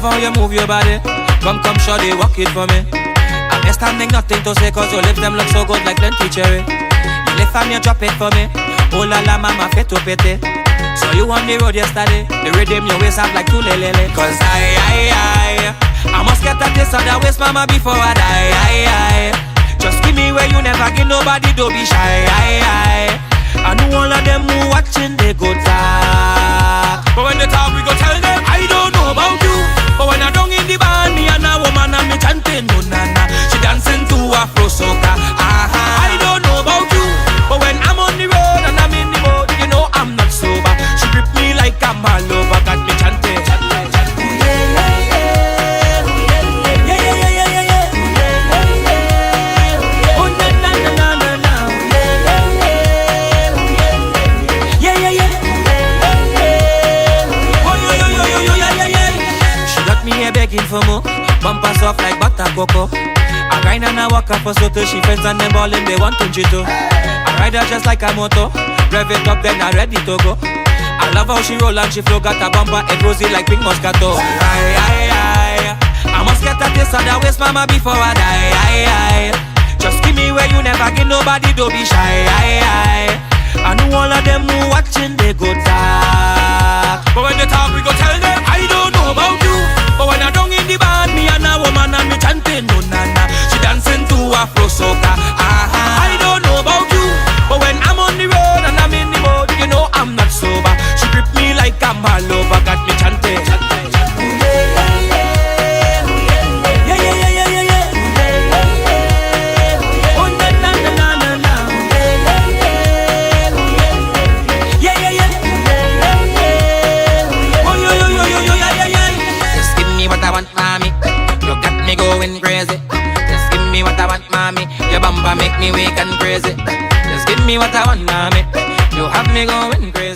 love how you move your body. Come, shorty, walk it for me. I'm just standing, nothing to say, cause your lips them look so good like plenty cherry. You lift and you drop it for me. Oh la la, mama, fit to pete. So you on the road yesterday. The rhythm your waist up like two lele. Cause I must get a taste of that waist, mama, before I die. Just give me where you never give nobody, don't be shy. I know all of them who watching, they go talk. But when they talk, we go tell them, I don't know about you. But when I don't in the band, me and a woman and me chanting, no na. She dancing to Afro soca. I don't know about you. But when I'm on the road and I'm in the boat, you know I'm not sober. She grip me like I'm all over, got me chanting. Begging for more, bumper soft like butter cocoa. I grind and I walk up for so till she friends and them ballin', they want to jito. I ride her just like a moto, rev it up then I ready to go. I love how she roll and she flow, got a bumper, it rosy like pink Moscato. I must get a taste of that waist, mama, before I die. Just give me where you never give nobody, don't be shy. I know all of them who watching, they go talk. But when they talk, we go tell them, I don't know about you. But when I don't in the band, me and a woman and me chanting, no na. She dancing to Afro soca. I don't know about you. But when I'm on the road and I'm in the boat, you know I'm not sober. She grip me like I'm all over, got me chanting. Going crazy. Just give me what I want, mommy. Your bumper make me weak and crazy. Just give me what I want, mommy. You have me going crazy.